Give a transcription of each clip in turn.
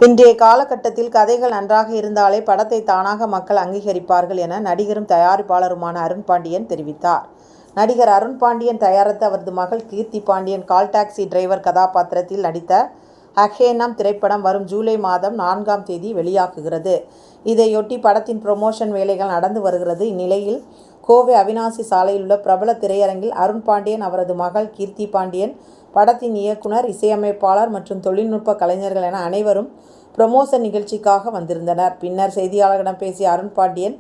இன்றைய காலகட்டத்தில் கதைகள் நன்றாக இருந்தாலே படத்தை தானாக மக்கள் அங்கீகரிப்பார்கள் என நடிகரும் தயாரிப்பாளருமான அருண் பாண்டியன் தெரிவித்தார். நடிகர் அருண் பாண்டியன் தயாரித்த அவரது மகள் கீர்த்தி பாண்டியன் கால் டாக்ஸி டிரைவர் கதாபாத்திரத்தில் நடித்த அகேனம் திரைப்படம் வரும் ஜூலை மாதம் 4ஆம் தேதி வெளியாகுகிறது. இதையொட்டி படத்தின் ப்ரமோஷன் வேலைகள் நடந்து வருகிறது. இந்நிலையில் கோவை அவிநாசி சாலையில் உள்ள பிரபல திரையரங்கில் அருண் பாண்டியன், அவரது மகள் கீர்த்தி பாண்டியன், படத்தின் இயக்குனர், இசையமைப்பாளர் மற்றும் தொழில்நுட்ப கலைஞர்கள் என அனைவரும் ப்ரமோஷன் நிகழ்ச்சிக்காக வந்திருந்தனர். பின்னர் செய்தியாளர்களிடம் பேசிய அருண் பாண்டியன்,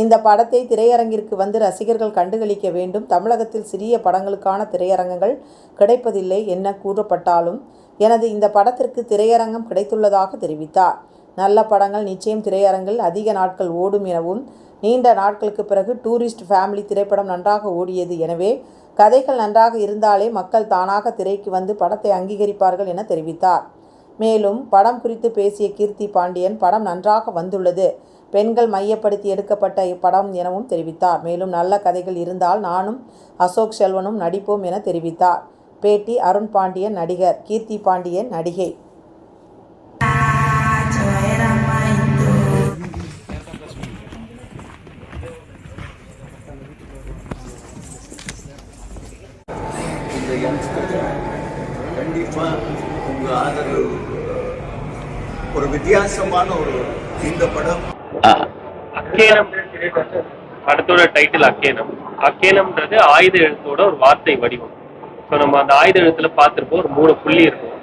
இந்த படத்தை திரையரங்கிற்கு வந்து ரசிகர்கள் கண்டுகளிக்க வேண்டும். தமிழகத்தில் சிறிய படங்களுக்கான திரையரங்கங்கள் கிடைப்பதில்லை என கூறப்பட்டாலும் எனது இந்த படத்திற்கு திரையரங்கம் கிடைத்துள்ளதாக தெரிவித்தார். நல்ல படங்கள் நிச்சயம் திரையரங்கில் அதிக நாட்கள் ஓடும் எனவும், நீண்ட நாட்களுக்கு பிறகு டூரிஸ்ட் ஃபேமிலி திரைப்படம் நன்றாக ஓடியது. எனவே கதைகள் நன்றாக இருந்தாலே மக்கள் தானாக திரைக்கு வந்து படத்தை அங்கீகரிப்பார்கள் என தெரிவித்தார். மேலும் படம் குறித்து பேசிய கீர்த்தி பாண்டியன், படம் நன்றாக வந்துள்ளது, பெண்கள் மையப்படுத்தி எடுக்கப்பட்ட இப்படம் எனவும் தெரிவித்தார். மேலும் நல்ல கதைகள் இருந்தால் நானும் அசோக் செல்வனும் நடிப்போம் என தெரிவித்தார். பேட்டி அருண் பாண்டியன் நடிகர், கீர்த்தி பாண்டியன் நடிகை. கண்டிப்பா உங்க ஆதரவு ஒரு வித்தியாசமான ஒரு இந்த படம். அக்கேனம் படத்தோட டைட்டில் அக்கேனம். அக்கேனம்ன்றது ஆயுத எழுத்தோட ஒரு வார்த்தை வடிவம். ஸோ நம்ம அந்த ஆயுத எழுத்துல பார்த்துருப்போம், ஒரு 3 புள்ளி இருக்கும்.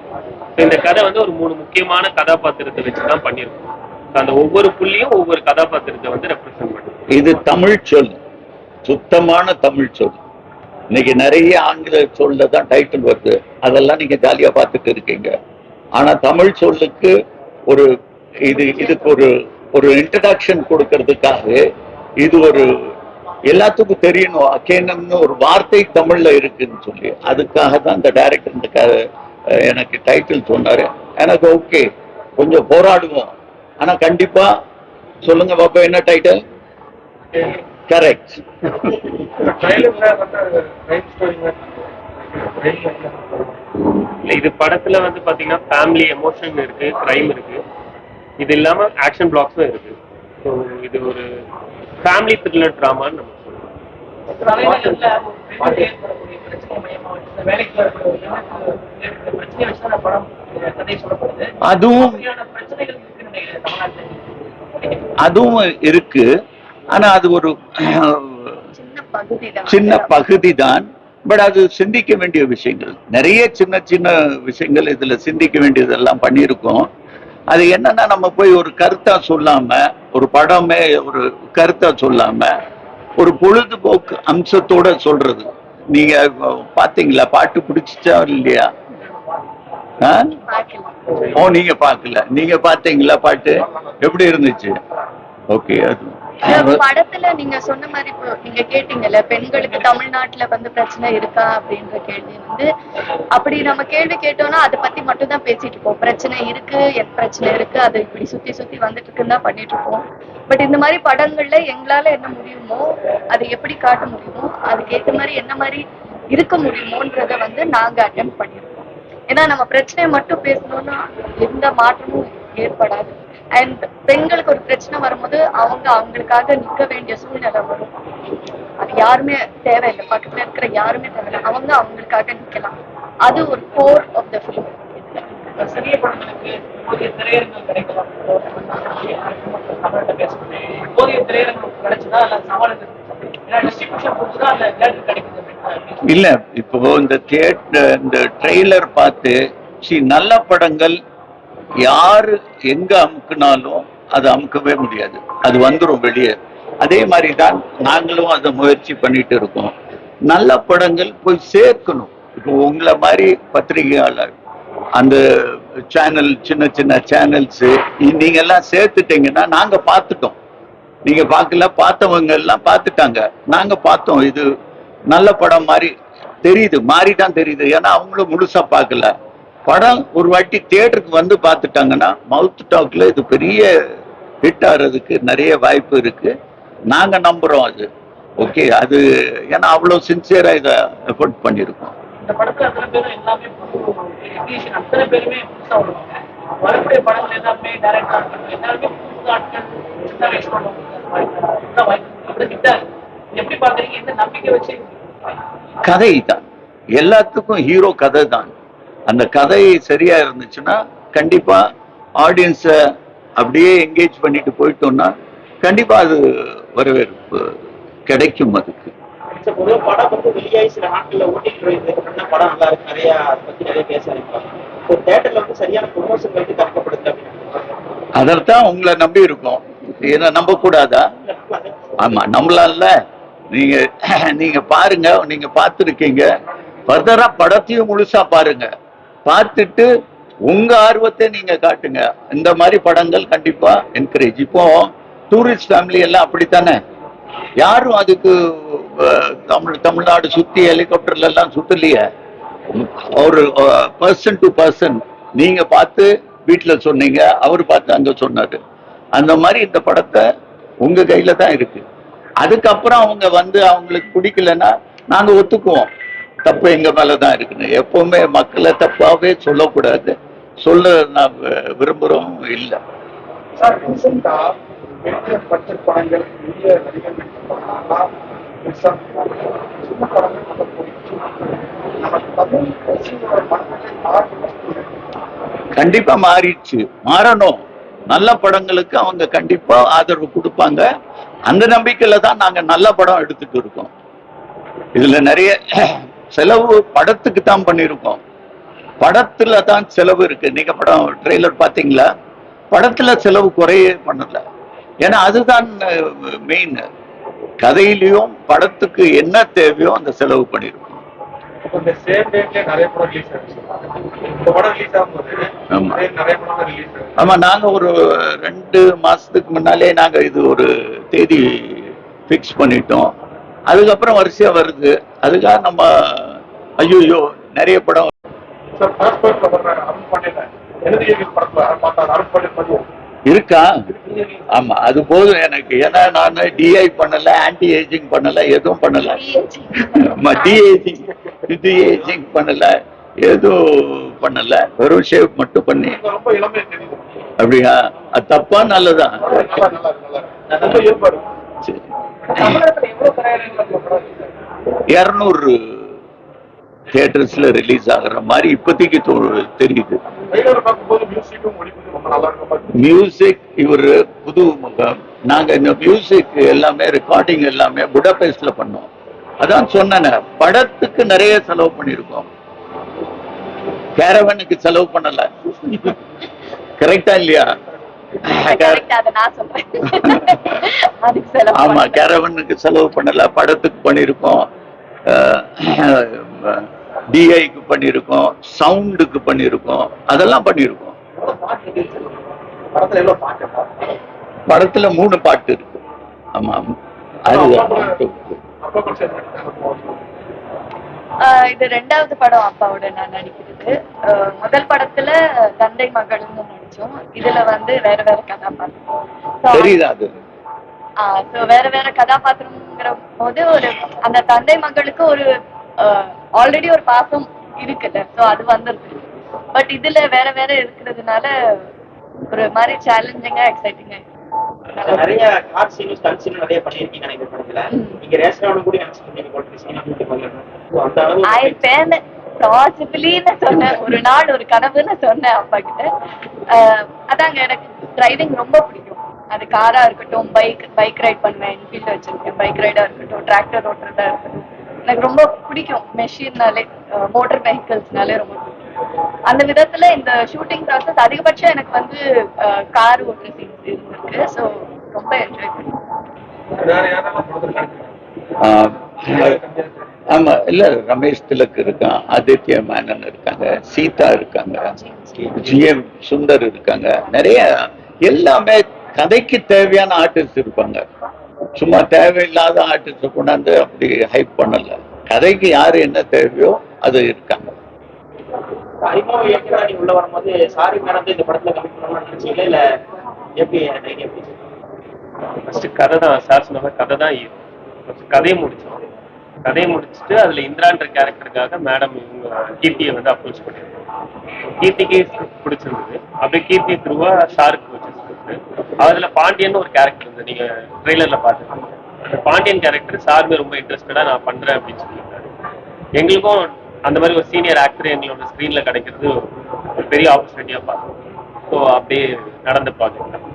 ஸோ இந்த கதை வந்து ஒரு 3 முக்கியமான கதாபாத்திரத்தை வச்சுதான் பண்ணியிருக்கோம். அந்த ஒவ்வொரு புள்ளியும் ஒவ்வொரு கதாபாத்திரத்தை வந்து ரெப்ரசென்ட் பண்ணும். இது தமிழ் சொல், சுத்தமான தமிழ் சொல். இன்னைக்கு நிறைய ஆங்கில சொல்ல தான் டைட்டில் வருது, அதெல்லாம் நீங்க ஜாலியா பார்த்துட்டு இருக்கீங்க. ஆனா தமிழ் சொல்லுக்கு ஒரு இதுக்கு ஒரு இன்ட்ரடக்ஷன் கொடுக்கறதுக்காக இது ஒரு எல்லாத்துக்கும் தெரியணும். அக்கேனம்னு ஒரு வார்த்தை தமிழ்ல இருக்குன்னு சொல்லி, அதுக்காக தான் இந்த டைரக்டர் எனக்கு டைட்டில் சொன்னாரு. எனக்கு ஓகே, கொஞ்சம் போராடுவோம், ஆனா கண்டிப்பா சொல்லுங்க பாப்பா என்ன டைட்டில். கரெக்ட். இது படத்துல வந்து பாத்தீங்கன்னா ஃபேமிலி எமோஷன் இருக்கு, கிரைம் இருக்கு, இது இல்லாம ஆக்ஷன் பிளாக்ஸும் இருக்கு. ஸோ இது ஒரு ஃபேமிலி த்ரில்லர் டிராமான்னு நம்ம சொல்லுவோம். அதுவும் இருக்கு. ஆனா அது ஒரு சின்ன பகுதி தான். பட் அது சிந்திக்க வேண்டிய விஷயங்கள் நிறைய, சின்ன சின்ன விஷயங்கள் இதுல சிந்திக்க வேண்டியதெல்லாம் பண்ணியிருக்கோம். அது என்னன்னா, நம்ம போய் ஒரு கருத்தா சொல்லாம, ஒரு படமே ஒரு கருத்தா சொல்லாம ஒரு பொழுதுபோக்கு அம்சத்தோட சொல்றது. நீங்க பாத்தீங்களா? பாட்டு பிடிச்சிச்சா இல்லையா? ஓ, நீங்க பாக்கல, நீங்க பாத்தீங்களா? பாட்டு எப்படி இருந்துச்சு? ஓகே. அது படத்துல நீங்க சொன்ன மாதிரி இப்போ நீங்க கேட்டீங்கல்ல, பெண்களுக்கு தமிழ்நாட்டுல வந்து பிரச்சனை இருக்கா அப்படின்ற கேள்வி வந்து, அப்படி நம்ம கேள்வி கேட்டோம்னா அதை பத்தி மட்டும் தான் பேசிட்டு இருப்போம். பிரச்சனை இருக்கு, பிரச்சனை இருக்கு, அது இப்படி சுத்தி சுத்தி வந்துட்டு இருக்குன்னு தான் பண்ணிட்டு இருப்போம். பட் இந்த மாதிரி படங்கள்ல எங்களால என்ன முடியுமோ, அதை எப்படி காட்ட முடியுமோ, அதுக்கு ஏற்ற மாதிரி என்ன மாதிரி இருக்க முடியுமோன்றத வந்து நாங்க அட்டெம்ட் பண்ணிருக்கோம். ஏன்னா நம்ம பிரச்சனையை மட்டும் பேசணும்னா எந்த மாற்றமும் ஏற்படாது. அண்ட் பெண்களுக்கு ஒரு பிரச்சனை வரும்போது அவங்களுக்காக நிக்க வேண்டிய சூழ்நிலை வரும். அது யாருமே தேவையில்லை, பக்கத்துல இருக்கிற யாருமே தேவையில்லை, அவங்களுக்காக நிக்கலாம். அது ஒரு கோர் ஆஃப் த ஃபிலிம். சிறிய படங்களுக்கு போதிய திரையரங்கம் கிடைக்கலாம். போதிய திரையரங்கம் கிடைச்சதா இல்ல சவால் இல்ல? இப்போ இந்த ட்ரெய்லர் பார்த்து நல்ல படங்கள் யாரு எங்க அமுக்குனாலும் அது அமுக்கவே முடியாது, அது வந்துடும் வெளியே. அதே மாதிரிதான் நாங்களும் அதை முயற்சி பண்ணிட்டு இருக்கோம். நல்ல படங்கள் போய் சேர்க்கணும். இப்போ உங்களை மாதிரி பத்திரிகையாளர், அந்த சேனல், சின்ன சின்ன சேனல்ஸ், நீங்க எல்லாம் சேர்த்துட்டீங்கன்னா, நாங்க பார்த்துட்டோம், நீங்க பார்க்கல, பார்த்தவங்க எல்லாம் பார்த்துட்டாங்க, நாங்க பார்த்தோம். இது நல்ல படம் மாதிரி தெரியுது, மாறிதான் தெரியுது. ஏன்னா அவங்களும் முழுசா பார்க்கல. படம் ஒரு வாட்டி தியேட்டருக்கு வந்து பார்த்துட்டாங்கன்னா மவுத் டாக்ல இது பெரிய ஹிட் ஆகிறதுக்கு நிறைய வாய்ப்பு இருக்கு. நாங்க நம்புறோம் அது. ஓகே, அது ஏன்னா அவ்வளவு சின்சியரா இதை எஃபோர்ட் பண்ணியிருக்கோம். வரக்கூடிய படங்கள் எல்லாமே டைரக்டா இருக்கணும், எல்லாருமே புது ஆட்கள், சின்ன வயசு வாய்ப்பு எப்படி பாக்குறீங்க? எந்த நம்பிக்கை வச்சு? கதை தான் எல்லாத்துக்கும் ஹீரோ, கதை தான். அந்த கதை சரியா இருந்துச்சுன்னா கண்டிப்பா ஆடியன்ஸ அப்படியே என்கேஜ் பண்ணிட்டு போயிட்டோம்னா கண்டிப்பா அது வரவேற்பு கிடைக்கும். அதுக்கு பொதுவாக படம் வந்து வெளியாகி சில நாட்கள்ல ஓட்டிட்டு படம் நல்லா இருக்கு, நிறைய அதை பத்தி நிறைய பேச ஆரம்பிப்பாங்க. ஒரு தேட்டர்ல வந்து சரியான ப்ரொமோஷன் வந்து தடுக்கப்படுது அப்படின்னு அதத்தான் உங்களை நம்பி இருக்கோம். ஏன்னா நம்ப கூடாதா? ஆமா, நம்பலாம்ல. நீங்க நீங்க பாருங்க, நீங்க பார்த்துருக்கீங்க. ஃபர்தரா படத்தையும் முழுசா பாருங்க, பார்த்துட்டு உங்க ஆர்வத்தை நீங்க காட்டுங்க. இந்த மாதிரி படங்கள் கண்டிப்பா என்கரேஜ். இப்போ டூரிஸ்ட் ஃபேமிலி எல்லாம் அப்படித்தானே, யாரும் அதுக்கு தமிழ்நாடு சுத்தி ஹெலிகாப்டர்ல எல்லாம் சுத்தலையே. ஒரு பர்சன் டு பர்சன் நீங்க பார்த்து வீட்டுல சொன்னீங்க, அவர் பார்த்து அங்க சொன்னாரு. அந்த மாதிரி இந்த படத்தை உங்க கையில தான் இருக்கு. அதுக்கப்புறம் அவங்க வந்து அவங்களுக்கு பிடிக்கலன்னா நாங்க ஒத்துக்குவோம், தப்பு எங்க மேலதான் இருக்குன்னு. எப்பவுமே மக்களை தப்பாவே சொல்லக்கூடாது, சொல்ல நான் விரும்புறோம் இல்லை. சார், ரீசெண்டா பெரிய பட்ஜெட் படங்கள், பெரிய நடிகர்கள் சின்ன படங்கள் நம்ம போயிடுச்சு. நம்ம தமிழ் ரசிகர்களோட மனநிலை மாறுபட்டு கண்டிப்பா மாறிடுச்சு, மாறணும். நல்ல படங்களுக்கு அவங்க கண்டிப்பா ஆதரவு கொடுப்பாங்க. அந்த நம்பிக்கையில தான் நாங்க நல்ல படம் எடுத்துட்டு இருக்கோம். இதுல நிறைய செலவு படத்துக்கு தான் பண்ணிருக்கோம். படத்துல தான் செலவு இருக்கு. நீங்க படம் ட்ரெய்லர் பாத்தீங்களா? படத்துல செலவு குறைய பண்ணல. ஏன்னா அதுதான் மெயின். கதையிலையும் படத்துக்கு என்ன தேவையோ அந்த செலவு பண்ணிருக்கோம். இந்த சேம் டேட்ல நிறைய படம் ரிலீஸ் ஆச்சு. இந்த படம் ரிலீஸ் ஆகும்போது ஆமா. நிறைய படம் ரிலீஸ் ஆகுது. ஆமா, நாங்க ஒரு 2 மாசத்துக்கு முன்னாலே நாங்க இது ஒரு தேதி பிக்ஸ் பண்ணிட்டோம். அதுக்கப்புறம் வரிசையா வருது. அதுக்காக நம்ம ஐயோ நிறைய படம். சார், பாஸ்போர்ட்ல வர்ற அருண் பாண்டியன் எழுதிய படத்துல பார்த்தா அருண் பாண்டியன் பதிவு இருக்கா? ஆமா, அது போதும் எனக்கு. ஏன்னா நான் டிஐ பண்ணல, ஆன்டி ஏஜிங் பண்ணல, எதுவும் பண்ணல. டிஏஜிங் பண்ணல, எதுவும் பண்ணல. வெறும் ஷேவ் மட்டும் பண்ணி. ரொம்ப இளமையா தெரியுது. அப்படியா? அது தப்பா நல்லதா? நல்ல ஏற்பாடு. சரி. தமிழகத்துல எவ்வளவு திரையரங்குகள் படம் இருக்கு? 200 தியேட்டர்ஸ்ல ரிலீஸ் ஆகுற மாதிரி இப்போதைக்கு தெரியுது. ட்ரெய்லர் பார்க்கும்போது மியூசிக்கும் ஒளிப்பதும் ரொம்ப நல்லா இருக்கும். மியூசிக் இவர் புது முகம். நாங்க இந்த மியூசிக் எல்லாமே ரெக்கார்டிங் எல்லாமே புடாபெஸ்ட்ல பண்ணோம். அதான் சொன்னேன், படத்துக்கு நிறைய செலவு பண்ணிருக்கோம், கேரவனுக்கு செலவு பண்ணல. கரெக்டா இல்லையா? ஆமா, கேரவனுக்கு செலவு பண்ணல, படத்துக்கு பண்ணிருக்கோம், டிஐக்கு பண்ணிருக்கோம், சவுண்டுக்கு பண்ணிருக்கோம், அதெல்லாம் பண்ணிருக்கோம். படத்துல எவ்வளவு பாட்டு? படத்துல 3 பாட்டு இருக்கு. ஆமா, இது 2வது படம் அப்பாவோட நான் நடிக்கிறது. முதல் படத்துல தந்தை மகள்னு நடிச்சோம். இதுல வந்து வேற வேற கதாபாத்திரம் தெரியுதா? அது வேற வேற கதாபாத்திரம்ங்கிற போது ஒரு அந்த தந்தை மகளுக்கு ஒரு ஆல்ரெடி ஒரு பாசம் இருக்குல்ல, சோ அது வந்துருக்கு. பட் இதுல வேற வேற இருக்கிறதுனால ஒரு மாதிரி சேலஞ்சிங்கா எக்ஸைட்டிங்கா நிறைய கார் சீன், ஸ்டன் சீன் நிறைய பண்ணிருக்கீங்க நினைக்கிற படத்துல. நீங்க ரேஷனாவோட கூட நினைச்சிருக்கீங்க அந்த அளவு ஆயிப்பேன்னு பாசிபிலின்னு சொன்னேன். ஒரு நாள் ஒரு கனவுன்னு சொன்னேன் அப்பா கிட்ட. அதாங்க, எனக்கு டிரைவிங் ரொம்ப பிடிக்கும். அது காரா இருக்கட்டும், பைக் ரைட் பண்ணுவேன், என்ஃபீல்ட் வச்சிருக்கேன். பைக் ரைடா இருக்கட்டும், டிராக்டர் ஓட்டுறதா இருக்கட்டும், எனக்கு ரொம்ப பிடிக்கும். மெஷின்னாலே, மோட்டார் வெஹிக்கிள்ஸ்னாலே ரொம்ப பிடிக்கும். அந்த விதத்துல இந்த ஷூட்டிங் ப்ராசஸ் அதிகபட்சம் எனக்கு வந்து கார் ஓட்டுற சீன்ஸ் இருந்திருக்கு. ஸோ ரொம்ப என்ஜாய் பண்ணுவேன். வேற யாரெல்லாம் படத்துல ஆமா, இல்ல ரமேஷ் திலக் இருக்கான், ஆதித்ய மேனன் இருக்காங்க, சீதா இருக்காங்க, ஜிஎம் சுந்தர் இருக்காங்க. நிறைய எல்லாமே கதைக்கு தேவையான ஆர்டிஸ்ட் இருப்பாங்க. சும்மா தேவையில்லாத ஆர்டிஸ்ட் கொண்டாந்து அப்படி ஹைப் பண்ணல. கதைக்கு யாரு என்ன தேவையோ அது இருக்காங்க. அறிமுக இயக்குனரா நீங்க உள்ள வரும்போது சாரி மேடம் இந்த படத்துல கமிட் பண்ணணும்னு நினைச்சீங்களா, இல்ல எப்படி எப்படி? ஃபர்ஸ்ட் கதை தான் சார் சொன்ன மாதிரி கதை தான். கதையை முடிச்சோம். கதையை முடிச்சுட்டு அதுல இந்திரான்ற கேரக்டருக்காக மேடம் இவங்க கீர்த்தியை வந்து அப்ரோச் பண்ணியிருந்தாங்க. கீர்த்திக்கு ஸ்கிரிப்ட் பிடிச்சிருந்தது. அப்படியே கீர்த்தி த்ரூவா ஷாருக்கு வச்ச ஸ்கிரிப்ட். அதுல பாண்டியன் ஒரு கேரக்டர் இருந்தது, நீங்க ட்ரெய்லர்ல பார்த்துருக்கீங்க. அந்த பாண்டியன் கேரக்டர் சாருமே ரொம்ப இன்ட்ரெஸ்டடா நான் பண்றேன் அப்படின்னு சொல்லியிருக்காரு. எங்களுக்கும் அந்த மாதிரி ஒரு சீனியர் ஆக்டர் எங்களோட ஸ்க்ரீன்ல கிடைக்கிறது ஒரு பெரிய ஆப்பர்ச்சுனிட்டியா பார்க்கணும். ஸோ அப்படியே நடந்த ப்ராஜெக்ட் தான்.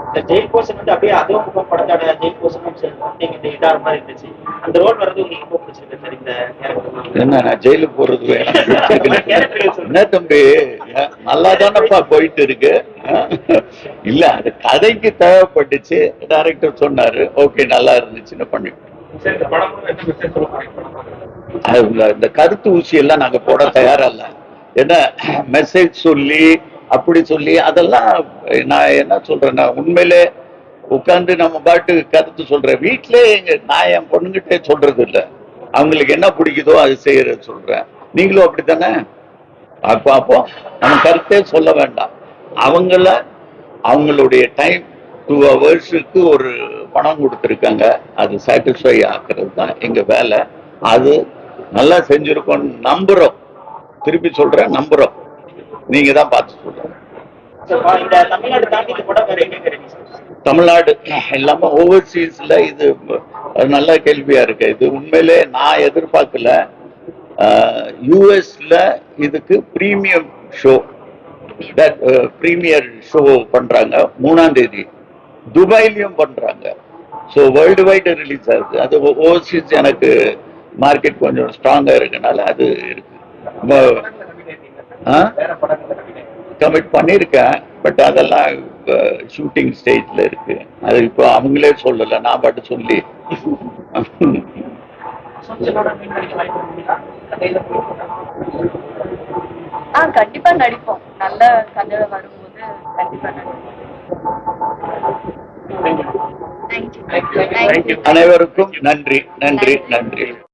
இந்த ஜெயில் போர்ஷன் வந்து அப்படியே அதுவும் முகம் படத்தோட ஜெயில் போர்ஷனும் நீங்க இந்த இதார மாதிரி இருந்துச்சு. அந்த ரோல் வர்றது உங்களுக்கு ரொம்ப பிடிச்சிருக்கு சார். இந்த கேரக்டர் என்ன நான் ஜெயிலுக்கு போறது என்ன தம்பி, நல்லா தானப்பா போயிட்டு இருக்கு. இல்ல அது கதைக்கு தேவைப்பட்டுச்சு, டைரக்டர் சொன்னாரு, ஓகே நல்லா இருந்துச்சுன்னு பண்ணிட்டோம். இந்த கருத்து ஊசி எல்லாம் நாங்க போட தயாரா இல்ல. என்ன மெசேஜ் சொல்லி அப்படி சொல்லி அதெல்லாம் நான் என்ன சொல்றேன்னா, உண்மையிலே உட்கார்ந்து நம்ம பாட்டு கருத்து சொல்றேன். வீட்டிலே நான் என் பொண்ணுகிட்டே சொல்றது இல்லை, அவங்களுக்கு என்ன பிடிக்குதோ அது செய்யறது சொல்றேன். நீங்களும் அப்படித்தானே? அப்போ நம்ம கருத்தே சொல்ல வேண்டாம். அவங்களுடைய டைம் 2 ஹவர்ஸுக்கு ஒரு பணம் கொடுத்துருக்காங்க, அது சாட்டிஸ்ஃபை ஆக்குறது தான் எங்க வேலை. அது நல்லா செஞ்சிருக்கோம் நம்புறோம். திருப்பி சொல்றேன், நம்புறோம். நீங்க தான் பார்த்து சொல்றேன். இந்த தமிழ்நாடு தாண்டி இந்த படம் வேற எங்க? தமிழ்நாடு இல்லாம ஓவர்சீஸ்ல இது நல்ல கேள்வியா இருக்கு. இது உண்மையிலே நான் எதிர்பார்க்கல. யூஎஸ்ல இதுக்கு பிரீமியர் ஷோ பண்றாங்க 3ஆம் தேதி. துபாயிலையும் பண்றாங்க. ஸோ வேர்ல்டு வைடு ரிலீஸ் ஆகுது. அது ஓவர்சீஸ் எனக்கு மார்க்கெட் கொஞ்சம் ஸ்ட்ராங்கா இருக்கனால அது இருக்கு. கமிட் பண்ணியிருக்கேன், பட் அதெல்லாம் ஷூட்டிங் ஸ்டேஜ்ல இருக்கு. அது இப்போ அவங்களே சொல்லல, நான் பாட்டு சொல்லி. கண்டிப்பா நடிப்போம். நல்ல கதை வரும்போது கண்டிப்பா நடிப்போம். தேங்க்யூ. தேங்க்யூ. அனைவருக்கும் நன்றி.